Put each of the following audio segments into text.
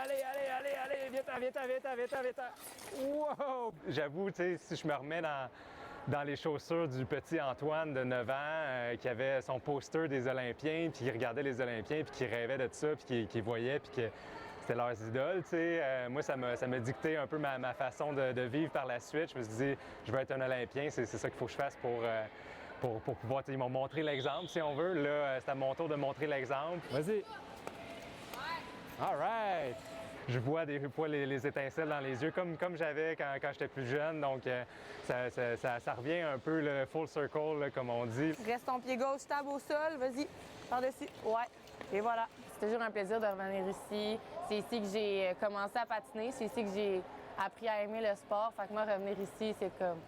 allez, viens-t'en. Wow! J'avoue, tu sais, si je me remets dans les chaussures du petit Antoine de 9 ans qui avait son poster des Olympiens, puis qui regardait les Olympiens, puis qui rêvait de ça, puis qui voyait, puis que c'était leurs idoles, tu sais. Moi, ça m'a dicté un peu ma façon de vivre par la suite. Je me suis dit, je veux être un Olympien, c'est ça qu'il faut que je fasse pour pouvoir, ils m'ont montré l'exemple, si on veut. Là, c'est à mon tour de montrer l'exemple. Vas-y! All right! Je vois des fois les étincelles dans les yeux, comme j'avais quand j'étais plus jeune. Donc, ça revient un peu le full circle, là, comme on dit. Reste ton pied gauche stable au sol, vas-y, par-dessus. Ouais, et voilà. C'est toujours un plaisir de revenir ici. C'est ici que j'ai commencé à patiner, c'est ici que j'ai appris à aimer le sport. Fait que moi, revenir ici, c'est comme...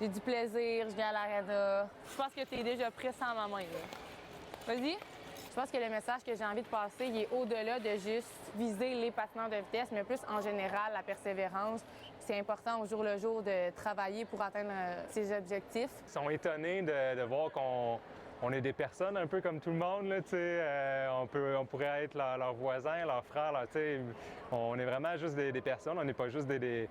J'ai du plaisir, je viens à l'aréna. Je pense que tu es déjà prêt sans ma main, là. Vas-y. Je pense que le message que j'ai envie de passer, il est au-delà de juste viser les patineurs de vitesse, mais plus en général la persévérance. C'est important au jour le jour de travailler pour atteindre ses objectifs. Ils sont étonnés de voir qu'on est des personnes un peu comme tout le monde, là, tu sais. On pourrait être leurs voisins, leurs frères, tu sais. On est vraiment juste des personnes, on n'est pas juste des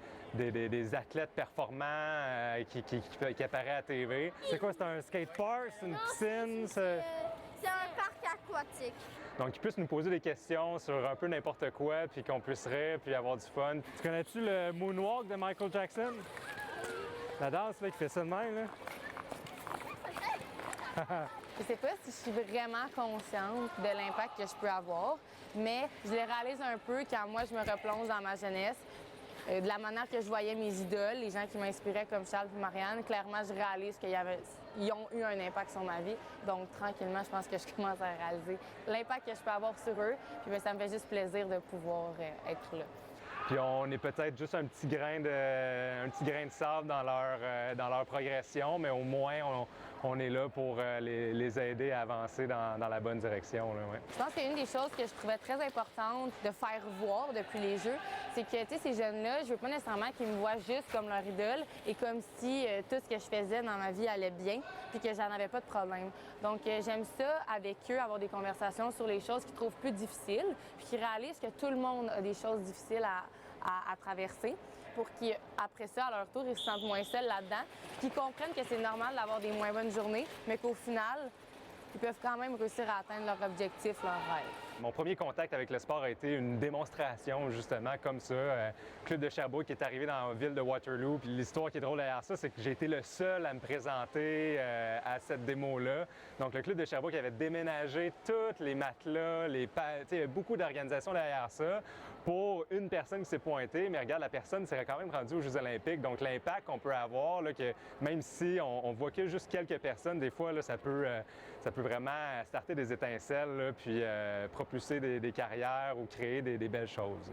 athlètes performants qui apparaissent à la TV. C'est quoi, c'est un skatepark, c'est une piscine? C'est un parc aquatique. Donc, qu'ils puissent nous poser des questions sur un peu n'importe quoi, puis qu'on puisse rire, puis avoir du fun. Tu connais-tu le moonwalk de Michael Jackson? La danse, là, qui fait ça de même, là? Je sais pas si je suis vraiment consciente de l'impact que je peux avoir, mais je le réalise un peu quand moi, je me replonge dans ma jeunesse. De la manière que je voyais mes idoles, les gens qui m'inspiraient comme Charles et Marianne, clairement, je réalise qu'ils ont eu un impact sur ma vie. Donc, tranquillement, je pense que je commence à réaliser l'impact que je peux avoir sur eux. Puis, bien, ça me fait juste plaisir de pouvoir être là. Puis on est peut-être juste un petit grain de sable dans leur progression, mais au moins on est là pour les aider à avancer dans la bonne direction. Là, ouais. Je pense qu'une des choses que je trouvais très importante de faire voir depuis les Jeux, c'est que ces jeunes-là, je veux pas nécessairement qu'ils me voient juste comme leur idole et comme si tout ce que je faisais dans ma vie allait bien puis que j'en avais pas de problème. Donc j'aime ça avec eux, avoir des conversations sur les choses qu'ils trouvent plus difficiles puis qu'ils réalisent que tout le monde a des choses difficiles à traverser pour qu'après ça, à leur tour, ils se sentent moins seuls là-dedans, qu'ils comprennent que c'est normal d'avoir des moins bonnes journées, mais qu'au final, ils peuvent quand même réussir à atteindre leur objectif, leur rêve. Mon premier contact avec le sport a été une démonstration, justement, comme ça. Club de Sherbrooke qui est arrivé dans la ville de Waterloo. Puis l'histoire qui est drôle derrière ça, c'est que j'ai été le seul à me présenter à cette démo-là. Donc le Club de Sherbrooke avait déménagé tous les matelas, il y avait beaucoup d'organisations derrière ça pour une personne qui s'est pointée. Mais regarde, la personne s'est quand même rendue aux Jeux olympiques. Donc l'impact qu'on peut avoir, là, que même si on voit que juste quelques personnes, des fois, là, ça peut vraiment starter des étincelles, là, puis propulser des carrières ou créer des belles choses.